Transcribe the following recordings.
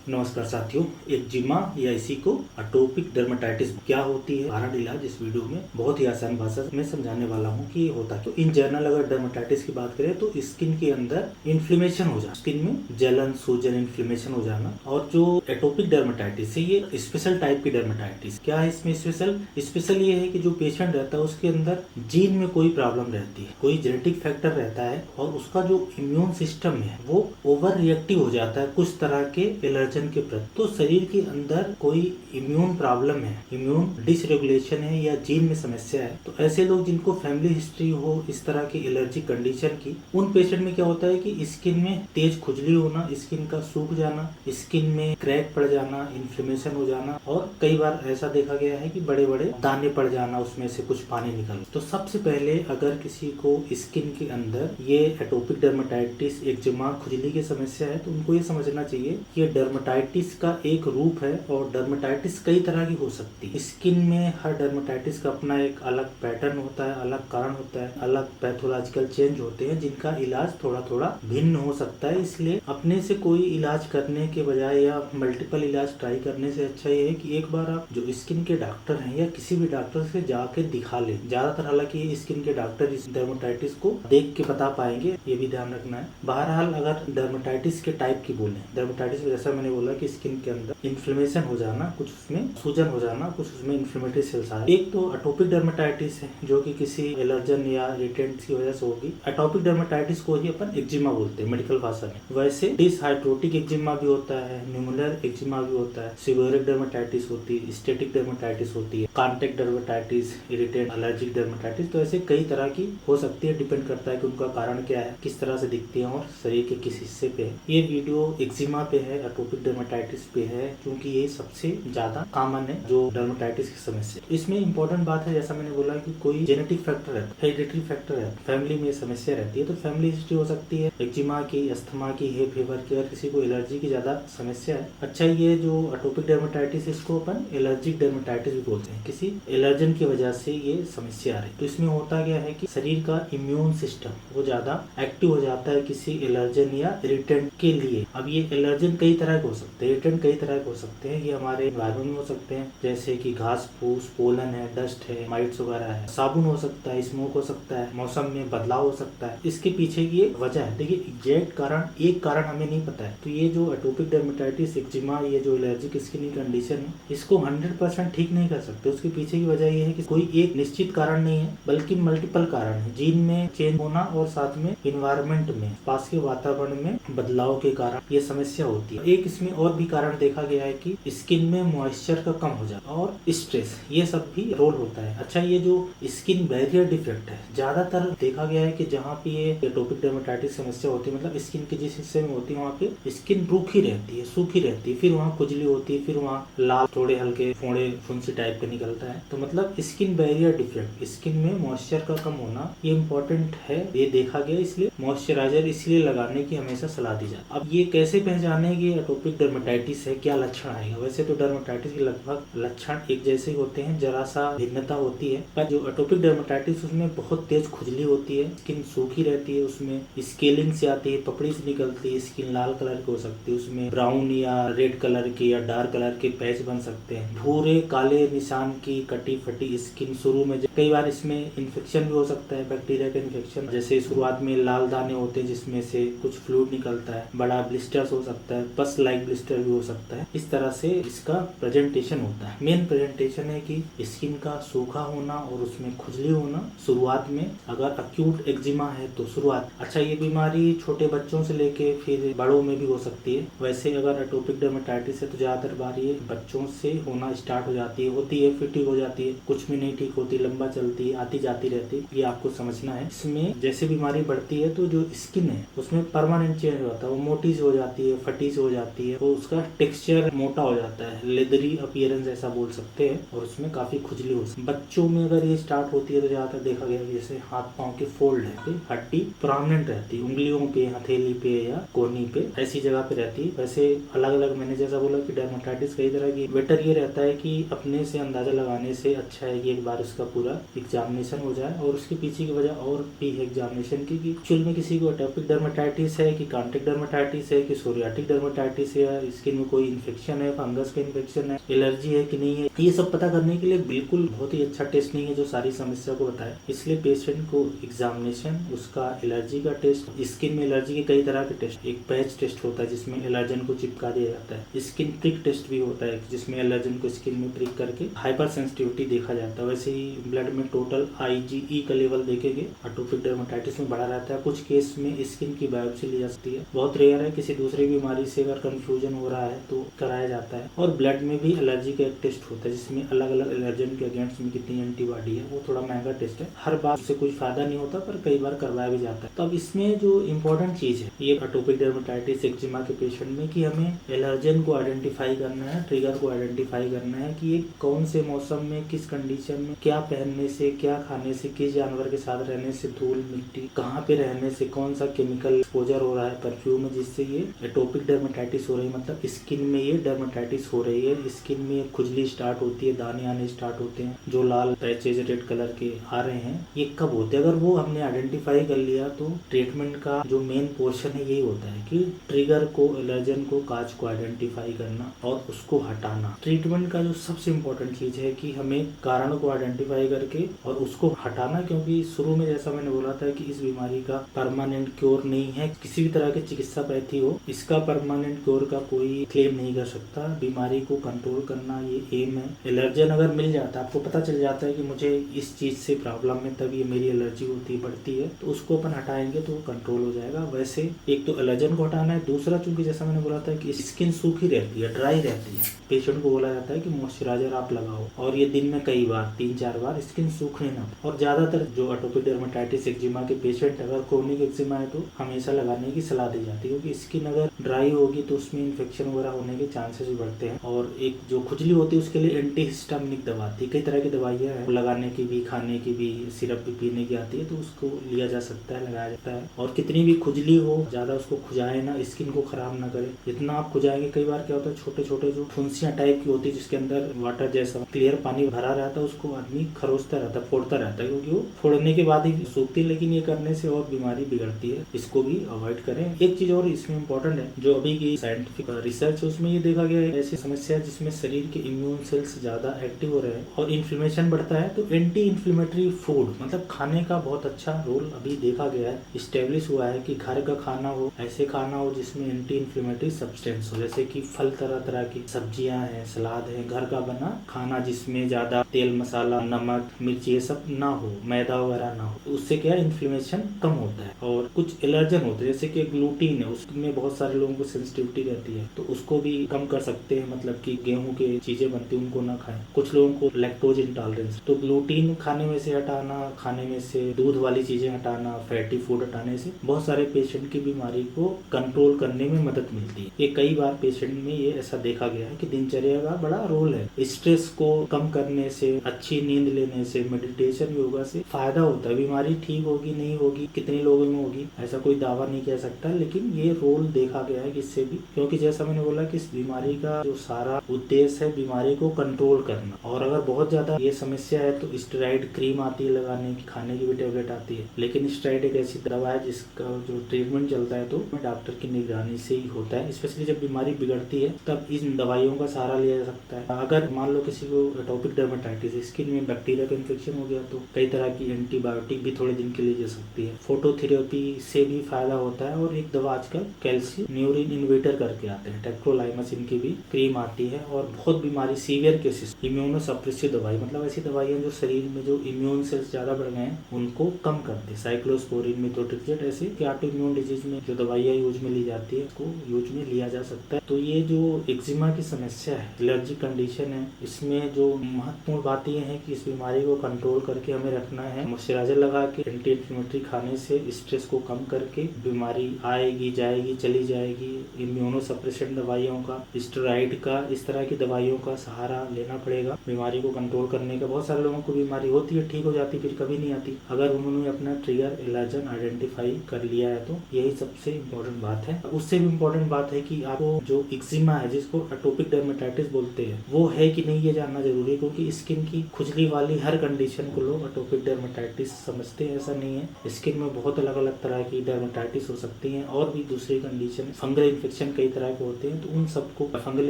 नमस्कार साथियों, एक्जिमा या इसी को अटोपिक डर्मेटाइटिस क्या होती है, कारण इलाज इस वीडियो में बहुत ही आसान भाषा में समझाने वाला हूँ कि ये होता है। तो इन जनरल अगर डर्मेटाइटिस की बात करें तो स्किन के अंदर इन्फ्लेमेशन हो जाना, स्किन में जलन, सूजन, इन्फ्लेमेशन हो जाना। और जो एटोपिक डर्मेटाइटिस है ये स्पेशल टाइप की डर्मेटाइटिस। क्या है इसमें स्पेशल ये है कि जो पेशेंट रहता है उसके अंदर जीन में कोई प्रॉब्लम रहती है, कोई जेनेटिक फैक्टर रहता है और उसका जो इम्यून सिस्टम है वो ओवर रिएक्टिव हो जाता है कुछ तरह के एलर्जन के प्रति। तो शरीर के अंदर कोई इम्यून प्रॉब्लम है, इम्यून डिसरेगुलेशन है या जीन में समस्या है, तो ऐसे लोग जिनको फैमिली हिस्ट्री हो इस तरह की एलर्जी कंडीशन की, उन पेशेंट में क्या होता है कि स्किन में तेज खुजली होना, स्किन का सूख जाना, स्किन में क्रैक पड़ जाना, इन्फ्लेमेशन हो जाना और कई बार ऐसा देखा गया है कि बड़े बड़े दाने पड़ जाना, उसमें से कुछ पानी निकलना। तो सबसे पहले अगर किसी को स्किन के अंदर ये एटोपिक डर्मेटाइटिस, एक्जिमा, खुजली की समस्या है तो उनको ये समझना चाहिए कि ये डर्मेटाइटिस का एक रूप है और डर्मेटाइटिस कई तरह की हो सकती है। स्किन में हर डर्मेटाइटिस का अपना एक अलग पैटर्न होता है, अलग कारण होता है, अलग पैथोलॉजिकल चेंज होते हैं जिनका इलाज थोड़ा थोड़ा भिन्न हो सकता है। इसलिए अपने से कोई इलाज करने के बजाय या मल्टीपल इलाज ट्राई करने से अच्छा ये है कि एक बार आप जो स्किन के डॉक्टर हैं या किसी भी डॉक्टर से जाके दिखा ले। ज्यादातर हालांकि स्किन के डॉक्टर इस डर्मेटाइटिस को देख के बता पाएंगे, ये भी ध्यान रखना है। बहरहाल अगर डर्मेटाइटिस के टाइप की बोले, डर्मेटाइटिस में जैसा मैंने बोला कि स्किन के अंदर इन्फ्लेमेशन हो जाना, कुछ उसमें सूजन हो जाना, कुछ उसमें इन्फ्लेमेटरी सेल्स आ। एक तो अटोपिक डर्मेटाइटिस है जो कि किसी एलर्जन या इरिटेंट की वजह से होगी। अटोपिक डर्मेटाइटिस को ही अपन एक्जिमा बोलते हैं मेडिकल भाषा में। वैसे डिसहाइड्रोटिक एक्जिमा भी होता है, न्यूमुलर एक्जिमा भी होता है, सीवियर डर्मेटाइटिस होती है, स्टेटिक डर्मेटाइटिस होती है, contact dermatitis, irritant allergic dermatitis. तो ऐसे कई तरह की हो सकती है, डिपेंड करता है कि उनका कारण क्या है, किस तरह से दिखती है और शरीर के किस हिस्से पे है। ये वीडियो एक्जिमा पे है, एटोपिक डर्मेटाइटिस पे है, क्योंकि ये सबसे ज्यादा कॉमन है जो डर्मेटाइटिस की समस्या। इसमें इंपॉर्टेंट बात है, जैसा मैंने बोला कि कोई जेनेटिक फैक्टर है, हेरिडिटरी फैक्टर है, फैमिली में समस्या रहती है तो फैमिली हिस्ट्री हो सकती है एक्जिमा की, अस्थमा की, हे फीवर की, और किसी को एलर्जी की ज्यादा समस्या है। अच्छा, ये जो एटोपिक डर्मेटाइटिस इसको अपन एलर्जिक डर्मेटाइटिस भी बोलते हैं, किसी एलर्जन की वजह से ये समस्या आ रही। तो इसमें होता क्या है कि शरीर का इम्यून सिस्टम वो ज्यादा एक्टिव हो जाता है किसी एलर्जन या इरिटेंट के लिए। अब ये एलर्जन कई तरह के हो सकते हैं, इरिटेंट कई तरह के हो सकते हैं। ये हमारे एनवायरमेंट में हो सकते हैं, जैसे कि घास फूस, पोलन है, डस्ट है, माइट्स वगैरह है, साबुन हो सकता है, स्मोक हो सकता है, मौसम में बदलाव हो सकता है। इसके पीछे की ये वजह है। देखिए, एग्जैक्ट कारण एक कारण हमें नहीं पता है। तो ये जो एटोपिक डर्मेटाइटिस, एक्जिमा, ये जो एलर्जिक स्किन कंडीशन है, इसको 100% ठीक नहीं कर सकते। उसके पीछे की वजह ये है कि कोई एक निश्चित कारण नहीं है, बल्कि मल्टीपल कारण है। जीन में चेंज होना और साथ में इन्वायरमेंट में, पास के वातावरण में बदलाव के कारण ये समस्या होती है। एक इसमें और भी कारण देखा गया है कि स्किन में मॉइस्चर का कम हो जाना और स्ट्रेस, ये सब भी रोल होता है। अच्छा, ये जो स्किन बैरियर डिफेक्ट है, ज्यादातर देखा गया है कि जहाँ पे ये एटोपिक डर्मेटाइटिस समस्या होती है, मतलब स्किन के जिस हिस्से में होती है वहाँ पे स्किन रूखी रहती है, सूखी रहती है, फिर वहाँ खुजली होती है, फिर वहाँ लाल थोड़े हल्के फोड़े फुंसी टाइप का निकलता है। तो मतलब स्किन बैरियर डिफेक्ट, स्किन में मॉइस्चर का कम होना, ये इम्पोर्टेंट है, ये देखा गया। इसलिए मॉइस्चराइजर इसलिए लगाने की हमेशा सलाह दी जाती है। अब ये कैसे पहचाने कि एटोपिक डर्मेटाइटिस है, क्या लक्षण आएगा? वैसे तो डर्मेटाइटिस के लगभग लक्षण एक जैसे होते हैं, जरा सा भिन्नता होती है। पर जो एटोपिक डर्मेटाइटिस उसमें बहुत तेज खुजली होती है, स्किन सूखी रहती है, उसमें स्केलिंग से आती है, पपड़ी से निकलती है, स्किन लाल कलर की हो सकती है, उसमें ब्राउन या रेड कलर के या डार्क कलर के पैच बन सकते हैं, भूरे काले निशान की कटी फटी स्किन शुरू में। कई बार इसमें इन्फेक्शन भी हो सकता है, बैक्टीरिया का इन्फेक्शन, जैसे शुरुआत में लाल दाने होते हैं जिसमें से कुछ फ्लूइड निकलता है, बड़ा ब्लिस्टर्स हो सकता है, पस लाइक ब्लिस्टर भी हो सकता है। इस तरह से इसका प्रेजेंटेशन होता है। मेन प्रेजेंटेशन है कि स्किन का सूखा होना और उसमें खुजली होना शुरुआत में। अगर अक्यूट एक्जिमा है तो शुरुआत। अच्छा, ये बीमारी छोटे बच्चों से लेके फिर बड़ों में भी हो सकती है। वैसे अगर एटोपिक डर्मेटाइटिस है तो ज्यादातर बार ये बच्चों से होना स्टार्ट हो जाती है, होती है, फिर ठीक हो जाती है, कुछ में नहीं ठीक होती, लंबा चलती है, आती जाती रहती है। ये आपको समझना है। इसमें जैसे बीमारी बढ़ती है तो जो स्किन है उसमें परमानेंट चेंज होता है, वो मोटी सी हो जाती है, फटी सी हो जाती है, तो उसका टेक्सचर मोटा हो जाता है, लेदरी अपीयरेंस ऐसा बोल सकते हैं, और उसमें काफी खुजली होती है। बच्चों में अगर ये स्टार्ट होती है तो ज्यादातर देखा गया जैसे हाथ पांव के फोल्ड है, हड्डी प्रोमिनेंट रहती है, उंगलियों पे, हथेली पे या कोहनी पे, ऐसी जगह पे रहती है। वैसे अलग अलग, मैंने जैसा बोला कि डर्मेटाइटिस कई तरह की। बेटर ये रहता है कि अपने से अंदाजा लगाने से अच्छा है कि एक बार उसका पूरा एग्जामिनेशन हो जाए, और उसके पीछे की वजह और भी है एग्जामिनेशन की, कि एक्चुअल में किसी को एटोपिक डर्मेटाइटिस है कि कॉन्टैक्ट डर्मेटाइटिस है कि सोरियाटिक डर्मेटाइटिस या स्किन में कोई इन्फेक्शन है, फंगस का इन्फेक्शन है, एलर्जी है कि नहीं है, ये सब पता करने के लिए बिल्कुल बहुत ही अच्छा टेस्ट नहीं है जो सारी समस्या को बताए। इसलिए पेशेंट को एग्जामिनेशन, उसका एलर्जी का टेस्ट, स्किन में एलर्जी के कई तरह के टेस्ट, एक पैच टेस्ट होता है जिसमें एलर्जन को चिपका दिया जाता है, स्किन प्रिक टेस्ट भी होता है जिसमें एलर्जन को स्किन में प्रिक करके हाइपर सेंसिटिविटी देखा जाता है। वैसे ही ब्लड में टोटल IgE का लेवल देखेंगे, एटोपिक डर्मेटाइटिस में बढ़ा रहता है। कुछ केस में स्किन की बायोप्सी ली जा सकती है, बहुत रेयर है। किसी दूसरी बीमारी से अगर कंफ्यूजन हो रहा है तो कराया जाता है। और ब्लड में भी एलर्जी का एक टेस्ट होता है जिसमें अलग अलग एलर्जन के अगेंस्ट में कितनी एंटीबॉडी है, वो थोड़ा महंगा टेस्ट है। हर बार से कोई फायदा नहीं होता पर कई बार करवाया भी जाता है। तो अब इसमें जो इम्पोर्टेंट चीज है ये एटोपिक डर्मेटाइटिस एक्जिमा के पेशेंट में कि हमें एलर्जन को आइडेंटिफाई करना है, ट्रिगर को आइडेंटिफाई करना है कि ये कौन से मौसम में, किस कंडीशन में, क्या पहनने से, क्या खाने से, किस जानवर के साथ रहने से, धूल मिट्टी कहाँ पे रहने से, कौन सा केमिकल एक्सपोजर हो रहा है परफ्यूम में जिससे ये एटोपिक डर्मेटाइटिस हो रही है, मतलब स्किन में ये डर्मेटाइटिस हो रही है, स्किन में खुजली स्टार्ट होती है, दाने आने स्टार्ट होते हैं, जो लाल पैचेज रेड कलर के आ रहे हैं, ये कब होते हैं। अगर वो हमने आइडेंटिफाई कर लिया तो ट्रीटमेंट का जो मेन पोर्शन है यही होता है कि ट्रिगर को, एलर्जन को, काज को आइडेंटिफाई करना और उसको हटाना। ट्रीटमेंट का जो सबसे इम्पोर्टेंट चीज है कि हमें कारण को आइडेंटिफाई करके और उसको हटाना, क्योंकि शुरू में जैसा मैंने बोला था कि इस बीमारी का परमानेंट क्योर नहीं है। किसी भी तरह की चिकित्सा पैथी हो, इसका परमानेंट क्योर का कोई क्लेम नहीं कर सकता। बीमारी को कंट्रोल करना ये एम है। एलर्जन अगर मिल जाता है, आपको पता चल जाता है कि मुझे इस चीज से प्रॉब्लम है, तब ये मेरी एलर्जी होती है, बढ़ती है, तो उसको अपन हटाएंगे तो कंट्रोल हो जाएगा। वैसे एक तो एलर्जन को हटाना है, दूसरा चूंकि जैसा मैंने बोला था कि स्किन सूखी रहती है, ड्राई रहती है, पेशेंट को बोला जाता है कि मॉइस्चराइजर आप लगाओ और ये दिन में कई बार 3-4 बार स्किन सूखने ना। और ज्यादातर जो एटोपिक डर्मेटाइटिस एक्जिमा के पेशेंट अगर क्रोनिक एक्जिमा है तो हमेशा लगाने की सलाह दी जाती है, क्योंकि स्किन अगर ड्राई होगी तो उसमें इन्फेक्शन वगैरह होने के चांसेस भी बढ़ते हैं। और एक जो खुजली होती है उसके लिए एंटीहिस्टामिनिक दवा आती है, कई तरह की दवाइयाँ हैं, लगाने की भी, खाने की भी, सिरप भी पीने की आती है, तो उसको लिया जा सकता है, लगाया जाता है। और कितनी भी खुजली हो, ज्यादा उसको खुजाए ना, स्किन को खराब ना करे। जितना आप खुजाएंगे, कई बार क्या होता है छोटे छोटे जो फुंसियां टाइप की होती है जिसके अंदर वाटर जैसा क्लियर पानी भरा रहता है, उसको आदमी खरोचता रहता है, फोड़ता रहता है, क्योंकि वो फोड़ने के बाद ही सूखती है। लेकिन ये करने से और बीमारी बिगड़ती है, इसको भी अवॉइड करें। एक चीज और इसमें इम्पोर्टेंट है, जो अभी की साइंटिफिक रिसर्च है उसमें ये देखा गया है ऐसी समस्या जिसमें शरीर के इम्यून सेल्स ज्यादा एक्टिव हो रहे हैं और इन्फ्लेमेशन बढ़ता है, तो एंटी इन्फ्लेमेटरी फूड मतलब खाने का बहुत अच्छा रोल अभी देखा गया है, इस्टेब्लिश हुआ है कि घर का खाना हो, ऐसे खाना हो जिसमें एंटी इन्फ्लेमेटरी सब्सटेंस हो, जैसे कि फल, तरह तरह की सब्जियां हैं, सलाद है, घर का बना खाना जिसमें ज्यादा तेल, मसाला, नमक, मिर्ची ये सब ना हो, मैदा वगैरह ना हो, उससे क्या इन्फ्लेमेशन कम होता है। और कुछ एलर्जन होते हैं जैसे कि ग्लूटीन है, उसमें बहुत सारे लोगों को सेंसिटिविटी रहती है, तो उसको भी कम कर सकते हैं, मतलब कि गेहूं के चीजें बनती है उनको ना खाएं। कुछ लोगों को लैक्टोज इंटॉलरेंस, तो ग्लूटीन खाने में से हटाना, खाने में से दूध वाली चीजें हटाना, फैटी फूड हटाने से बहुत सारे पेशेंट की बीमारी को कंट्रोल करने में मदद मिलती है। ये कई बार पेशेंट में ये ऐसा देखा गया है कि दिनचर्या का बड़ा रोल है। स्ट्रेस को कम करने से, अच्छी नींद लेने से, मेडिटेशन, योगा से फायदा होता है। बीमारी ठीक होगी नहीं होगी, कितने लोगों में होगी, ऐसा कोई दावा नहीं कह सकता, लेकिन ये रोल देखा गया है इससे भी, क्योंकि जैसा मैंने बोला कि इस बीमारी का जो सारा उद्देश्य है बीमारी को कंट्रोल करना। और अगर बहुत ज्यादा ये समस्या है तो स्टेरॉइड क्रीम आती है लगाने की, खाने की भी टेबलेट आती है, लेकिन स्टेरॉइड एक ऐसी दवा है जिसका जो ट्रीटमेंट चलता है तो डॉक्टर की निगरानी से ही होता है। स्पेशली जब बीमारी बिगड़ती है तब इन दवाइयों का सहारा लिया जा सकता है। अगर मान लो किसी को एटोपिक डर्मेटाइटिस, स्किन में बैक्टीरिया का इन्फेक्शन हो गया तो कई तरह की एंटीबायोटिक भी थोड़े दिन के लिए जा सकती है, फोटोथेरेपी से भी फायदा होता है। और एक दवा आजकल कैल्शियम न्यूरिन इनहिबिटर करके आते हैं, टेक्रोलाइमस, इनकी भी क्रीम आती है। और बहुत बीमारी सीवियर केसेस इम्यूनो सप्रेसिव दवाई, मतलब ऐसी दवाइयां जो शरीर में जो इम्यून सेल्स ज्यादा बढ़ गए हैं उनको कम करते हैं, साइक्लोस्पोरिन, मिथोट्रिक्सेट, ऐसे ऑटो इम्यून डिजीज में जो दवाइयां यूज में ली जाती है उसको यूज में लिया जा सकता है। तो ये जो एक्जिमा की समस्या है, एलर्जी कंडीशन है, इसमें जो महत्वपूर्ण बात ये है कि इस बीमारी को कंट्रोल करके हमें रखना है। मॉइस्चराइजर लगा के, एंटी इन्फ्लेमेटरी खाने से स्ट्रेस को कम करके, बीमारी आएगी जाएगी चली जाएगी, इम्यूनो सप्रेशन दवाइयों का, स्टेरॉइड का, इस तरह की दवाइयों का सहारा लेना पड़ेगा बीमारी को कंट्रोल करने का। बहुत सारे लोगों को बीमारी होती है, ठीक हो जाती, फिर कभी नहीं आती, अगर उन्होंने अपना ट्रिगर एलर्जन आइडेंटिफाई कर लिया है तो यही सबसे इम्पोर्टेंट बात है। उससे भी इम्पोर्टेंट बात है कि आपको जो एक्जिमा है, जिसको एटोपिक डर्मेटाइटिस बोलते हैं वो है कि नहीं ये जानना जरूरी है, क्योंकि स्किन की खुजली वाली हर कंडीशन को लोग एटोपिक डर्मेटाइटिस समझते हैं। ऐसा नहीं है, स्किन में बहुत अलग अलग तरह की डर्मेटाइटिस हो सकती है और भी दूसरी कंडीशन, फंगल इन्फेक्शन कई तरह के होते हैं। तो उन सबको, फंगल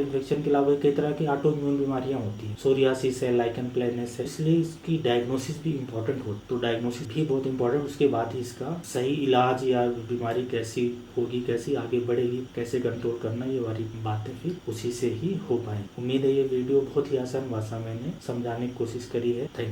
इन्फेक्शन के अलावा कई तरह की ऑटो इम्यून बीमारियां होती हैं, सोरियासिस है, लाइकन प्लेनस है, इसलिए इसकी डायग्नोसिस भी इम्पोर्टेंट होती है। तो डायग्नोसिस भी बहुत इंपॉर्टेंट, उसके बाद ही इसका सही इलाज या बीमारी कैसी होगी, कैसी आगे बढ़ेगी, कैसे कंट्रोल करना, ये वाली बातें फिर उसी से ही हो पाए। उम्मीद है ये वीडियो बहुत ही आसान भाषा में समझाने की कोशिश करी है। Thank you.